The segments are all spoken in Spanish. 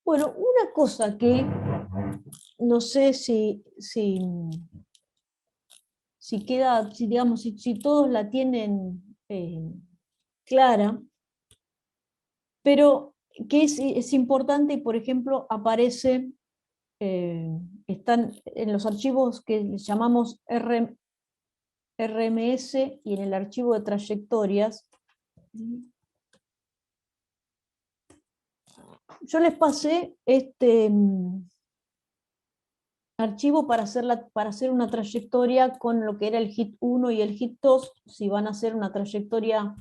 Bueno, una cosa que no sé si queda, si digamos, si todos la tienen clara, pero que es importante y, por ejemplo, aparece, están en los archivos que les llamamos RMS y en el archivo de trayectorias. Yo les pasé este archivo para hacer una trayectoria con lo que era el hit 1 y el hit 2, si van a hacer una trayectoria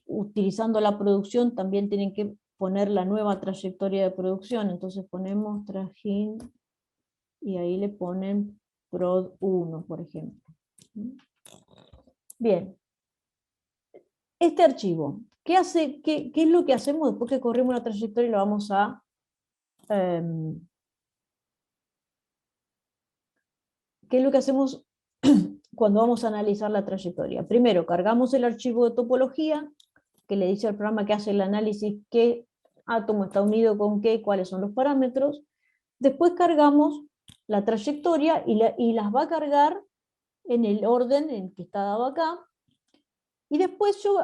utilizando la producción, también tienen que poner la nueva trayectoria de producción. Entonces ponemos trajín y ahí le ponen prod 1, por ejemplo. Bien. Este archivo, ¿qué es lo que hacemos después que corrimos la trayectoria y lo vamos a ¿qué es lo que hacemos cuando vamos a analizar la trayectoria? Primero, cargamos el archivo de topología, que le dice al programa que hace el análisis qué átomo está unido con qué, cuáles son los parámetros. Después cargamos la trayectoria y las va a cargar en el orden en que está dado acá. Y después yo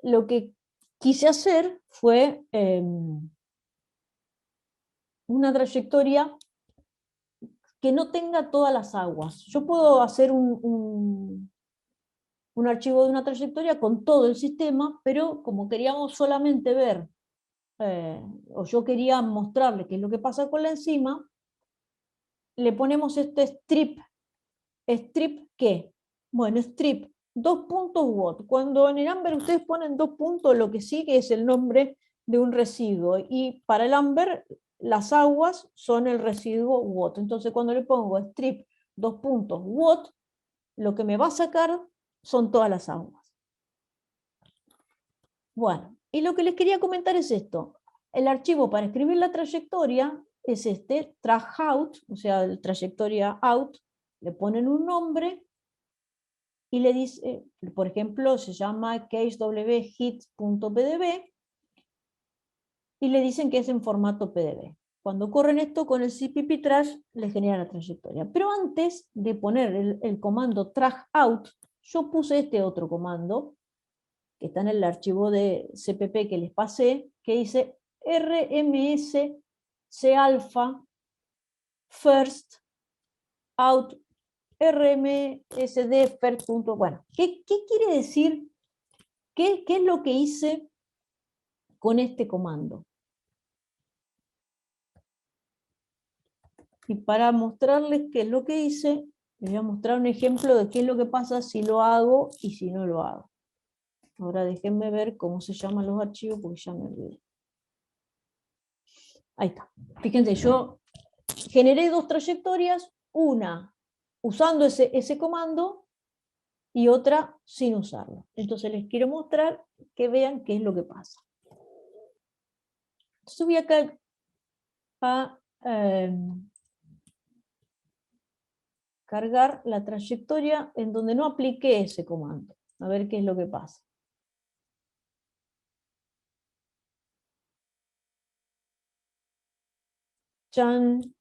lo que quise hacer fue una trayectoria que no tenga todas las aguas. Yo puedo hacer un archivo de una trayectoria con todo el sistema, pero como queríamos solamente ver, o yo quería mostrarle qué es lo que pasa con la enzima, le ponemos este strip. ¿Strip qué? Bueno, strip, 2.what. Cuando en el Amber ustedes ponen 2 puntos, lo que sigue es el nombre de un residuo. Y para el Amber, las aguas son el residuo what. Entonces, cuando le pongo strip 2 puntos what, lo que me va a sacar son todas las aguas. Bueno, y lo que les quería comentar es esto. El archivo para escribir la trayectoria es este, track_out, o sea, el trayectoria out, le ponen un nombre y le dice, por ejemplo, se llama casewhit.pdb y le dicen que es en formato PDB. Cuando corren esto con el cpp trash, le genera la trayectoria. Pero antes de poner el comando track_out, yo puse este otro comando, que está en el archivo de CPP que les pasé, que dice rms calpha first out rmsd first. Bueno, ¿qué quiere decir? ¿Qué es lo que hice con este comando? Y para mostrarles qué es lo que hice, les voy a mostrar un ejemplo de qué es lo que pasa si lo hago y si no lo hago. Ahora déjenme ver cómo se llaman los archivos porque ya me olvidé. Ahí está. Fíjense, yo generé 2 trayectorias, una usando ese comando y otra sin usarlo. Entonces les quiero mostrar que vean qué es lo que pasa. Entonces voy acá a cargar la trayectoria en donde no apliqué ese comando. A ver qué es lo que pasa. Chan.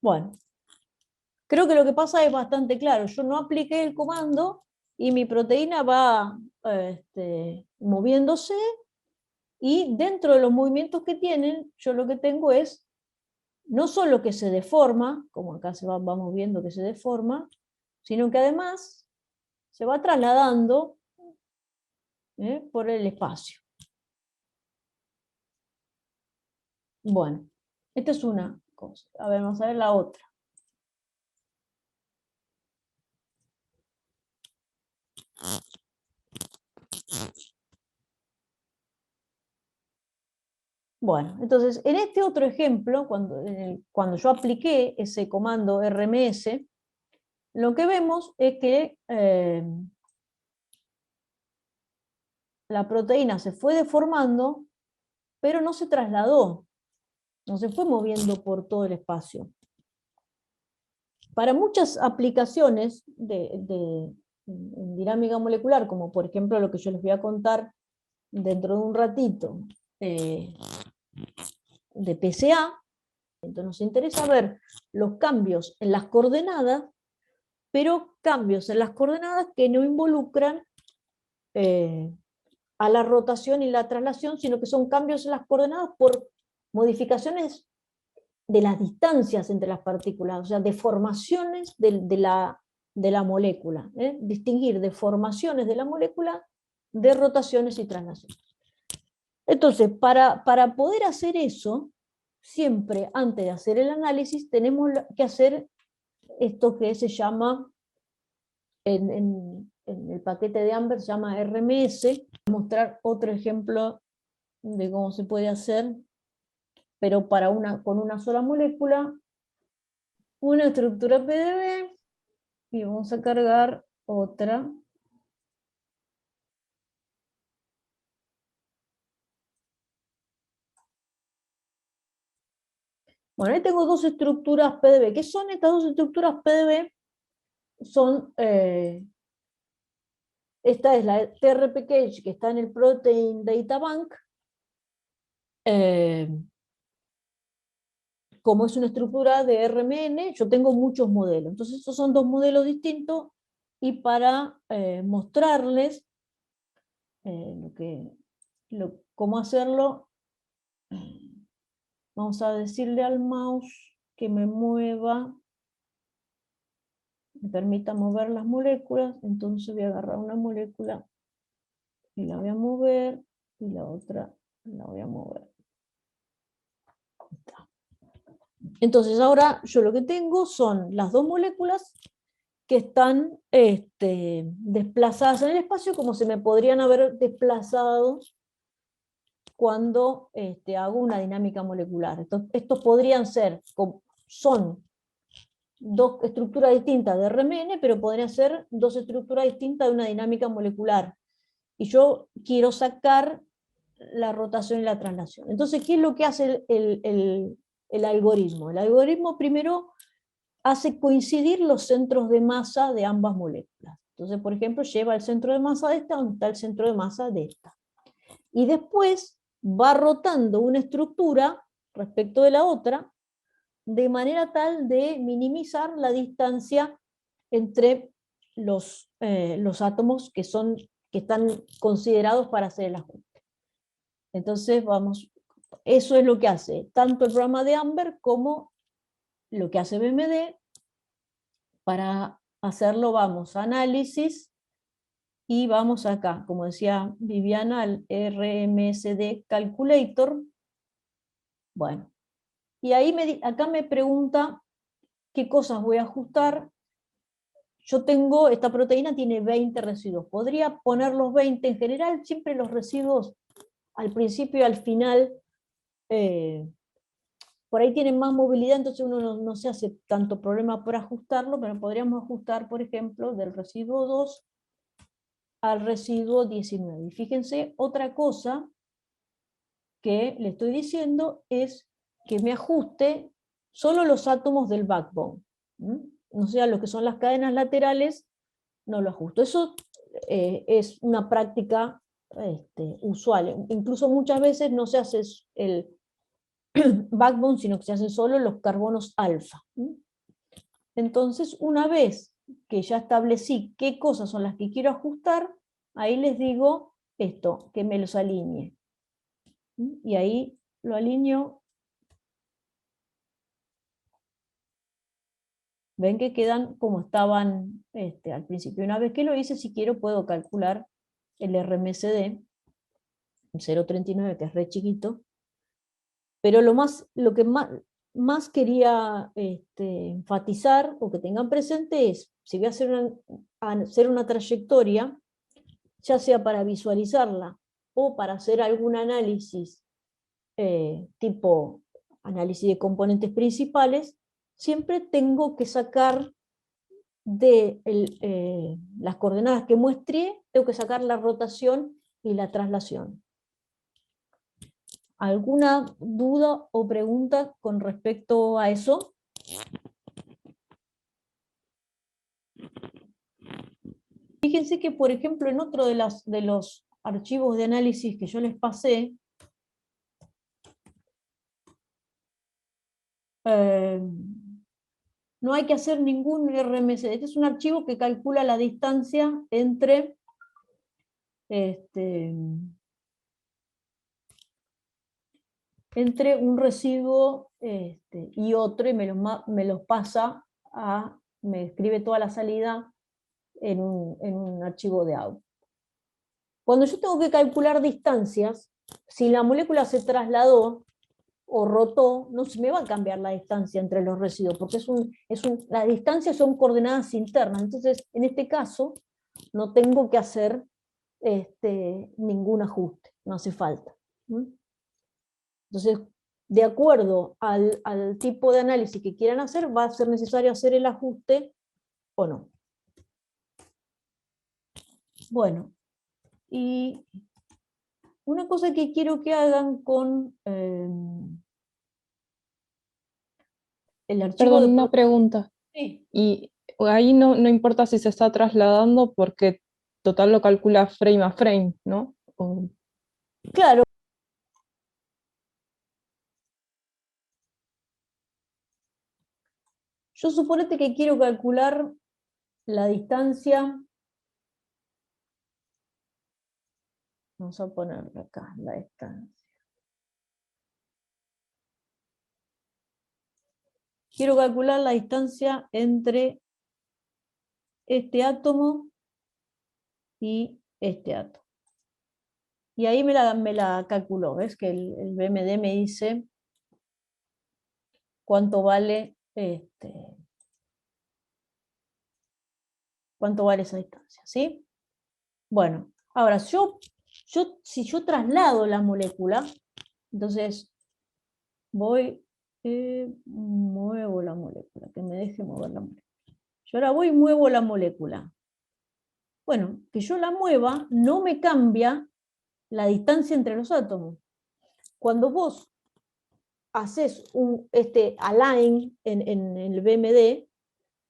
Bueno, creo que lo que pasa es bastante claro. Yo no apliqué el comando y mi proteína va moviéndose, y dentro de los movimientos que tienen, yo lo que tengo es no solo que se deforma, como acá vamos viendo que se deforma, sino que además se va trasladando por el espacio. Bueno, esta es una cosa. A ver, vamos a ver la otra. Bueno, entonces, en este otro ejemplo, cuando yo apliqué ese comando RMS, lo que vemos es que la proteína se fue deformando, pero no se trasladó, no se fue moviendo por todo el espacio. para muchas aplicaciones en dinámica molecular, como por ejemplo lo que yo les voy a contar dentro de un ratito, de PCA, entonces nos interesa ver los cambios en las coordenadas, pero cambios en las coordenadas que no involucran a la rotación y la traslación, sino que son cambios en las coordenadas por modificaciones de las distancias entre las partículas, o sea, deformaciones de la molécula, distinguir deformaciones de la molécula de rotaciones y traslaciones. Entonces, para poder hacer eso, siempre antes de hacer el análisis, tenemos que hacer esto que se llama, en el paquete de Amber se llama RMS. Voy a mostrar otro ejemplo de cómo se puede hacer, pero con una sola molécula, una estructura PDB, y vamos a cargar otra. Bueno, ahí tengo dos estructuras PDB. ¿Qué son estas dos estructuras PDB? Son, esta es la TRPCage que está en el Protein Data Bank. Como es una estructura de RMN, yo tengo muchos modelos. Entonces, estos son dos modelos distintos, y para mostrarles cómo hacerlo, vamos a decirle al mouse que me mueva, me permita mover las moléculas. Entonces voy a agarrar una molécula y la voy a mover, y la otra la voy a mover. Entonces ahora yo lo que tengo son las dos moléculas que están desplazadas en el espacio, como se me podrían haber desplazado cuando hago una dinámica molecular. Estos podrían ser, son dos estructuras distintas de RMN, pero podrían ser dos estructuras distintas de una dinámica molecular. Y yo quiero sacar la rotación y la traslación. Entonces, ¿qué es lo que hace el algoritmo? El algoritmo primero hace coincidir los centros de masa de ambas moléculas. Entonces, por ejemplo, lleva el centro de masa de esta donde está el centro de masa de esta. Y después va rotando una estructura respecto de la otra, de manera tal de minimizar la distancia entre los átomos que están considerados para hacer el ajuste. Entonces, eso es lo que hace tanto el programa de Amber como lo que hace BMD. Para hacerlo vamos a análisis y vamos acá, como decía Viviana, al RMSD Calculator. Bueno, y ahí acá me pregunta qué cosas voy a ajustar. Yo tengo, esta proteína tiene 20 residuos. Podría poner los 20 en general, siempre los residuos al principio y al final por ahí tienen más movilidad, entonces uno no se hace tanto problema por ajustarlo, pero podríamos ajustar, por ejemplo, del residuo 2 al residuo 19. Y fíjense, otra cosa que le estoy diciendo es que me ajuste solo los átomos del backbone. O sea, lo que son las cadenas laterales, no lo ajusto. Eso es una práctica usual. Incluso muchas veces no se hace el backbone, sino que se hacen solo los carbonos alfa. Entonces, una vez que ya establecí qué cosas son las que quiero ajustar, ahí les digo esto, que me los alinee. Y ahí lo alineo. Ven que quedan como estaban al principio. Una vez que lo hice, si quiero, puedo calcular el RMSD, 0,39, que es re chiquito. Pero lo que más quería enfatizar o que tengan presente es, si voy a hacer una trayectoria, ya sea para visualizarla o para hacer algún análisis tipo análisis de componentes principales, siempre tengo que sacar de las coordenadas que muestré, tengo que sacar la rotación y la traslación. ¿Alguna duda o pregunta con respecto a eso? Fíjense que, por ejemplo, en otro de los archivos de análisis que yo les pasé, no hay que hacer ningún RMS. Este es un archivo que calcula la distancia entre entre un residuo y otro, y me los pasa me escribe toda la salida en un archivo de audio. Cuando yo tengo que calcular distancias, si la molécula se trasladó o rotó, no se me va a cambiar la distancia entre los residuos, porque las distancias son coordenadas internas. Entonces, en este caso, no tengo que hacer ningún ajuste, no hace falta. Entonces, de acuerdo al tipo de análisis que quieran hacer, va a ser necesario hacer el ajuste o no. Bueno, y una cosa que quiero que hagan con el archivo Perdón, de... una pregunta. Sí. Y ahí no importa si se está trasladando porque total lo calcula frame a frame, ¿no? Claro. Yo suponete que quiero calcular la distancia. Vamos a ponerle acá la distancia. Quiero calcular la distancia entre este átomo y este átomo. Y ahí me la calculó. ¿Ves? Que el BMD me dice cuánto vale esa distancia, ¿sí? Bueno, ahora si yo traslado la molécula, entonces voy, muevo la molécula, que me deje mover la molécula. Yo ahora voy y muevo la molécula. Bueno, que yo la mueva no me cambia la distancia entre los átomos. Cuando vos haces align en el BMD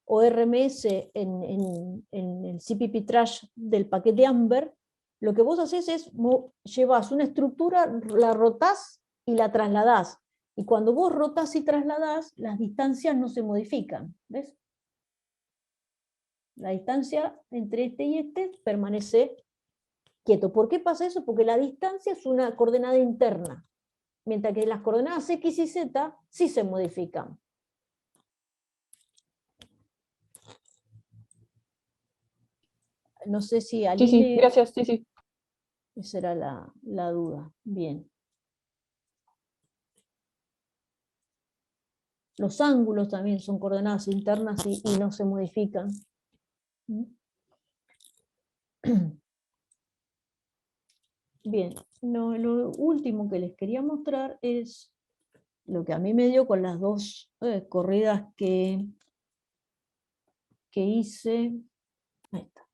o RMS en el CPP trash del paquete Amber, lo que vos haces es llevas una estructura, la rotás y la trasladás. Y cuando vos rotás y trasladás, las distancias no se modifican. ¿Ves? La distancia entre este y este permanece quieto. ¿Por qué pasa eso? Porque la distancia es una coordenada interna, mientras que las coordenadas X y Z sí se modifican. No sé si Sí, Aline... gracias, sí. Esa era la duda. Bien. Los ángulos también son coordenadas internas y no se modifican. Bien, lo último que les quería mostrar es lo que a mí me dio con las dos corridas que hice. Ahí está.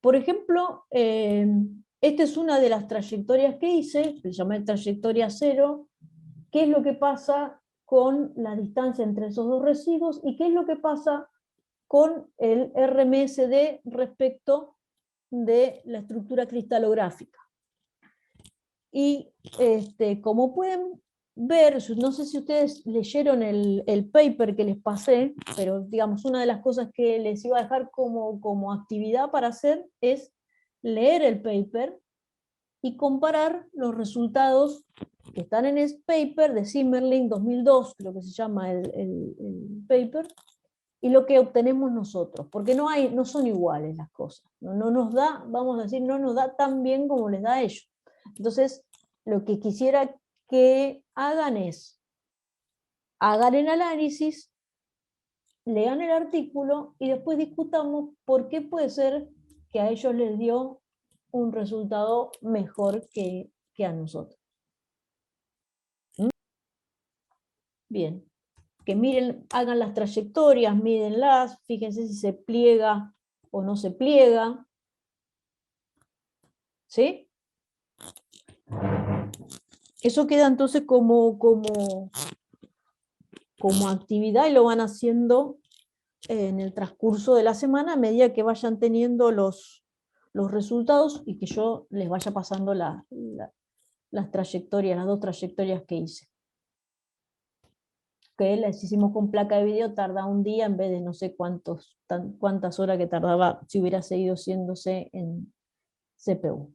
Por ejemplo, esta es una de las trayectorias que hice, se llama trayectoria cero. ¿Qué es lo que pasa con la distancia entre esos dos residuos y qué es lo que pasa con el RMSD respecto de la estructura cristalográfica? Y como pueden ver, no sé si ustedes leyeron el paper que les pasé, pero digamos, una de las cosas que les iba a dejar como actividad para hacer es leer el paper y comparar los resultados que están en ese paper de Zimmerling 2002, creo que se llama el paper, y lo que obtenemos nosotros, porque no son iguales las cosas, no nos da, vamos a decir, no nos da tan bien como les da a ellos. Entonces, lo que quisiera que hagan es, hagan el análisis, lean el artículo y después discutamos por qué puede ser que a ellos les dio un resultado mejor que a nosotros. Bien, que miren, hagan las trayectorias, mídenlas, fíjense si se pliega o no se pliega. ¿Sí? Eso queda entonces como actividad y lo van haciendo en el transcurso de la semana a medida que vayan teniendo los resultados y que yo les vaya pasando las trayectorias, las 2 trayectorias que hice. Que las hicimos con placa de video, tarda un día en vez de no sé cuántas horas que tardaba si hubiera seguido haciéndose en CPU.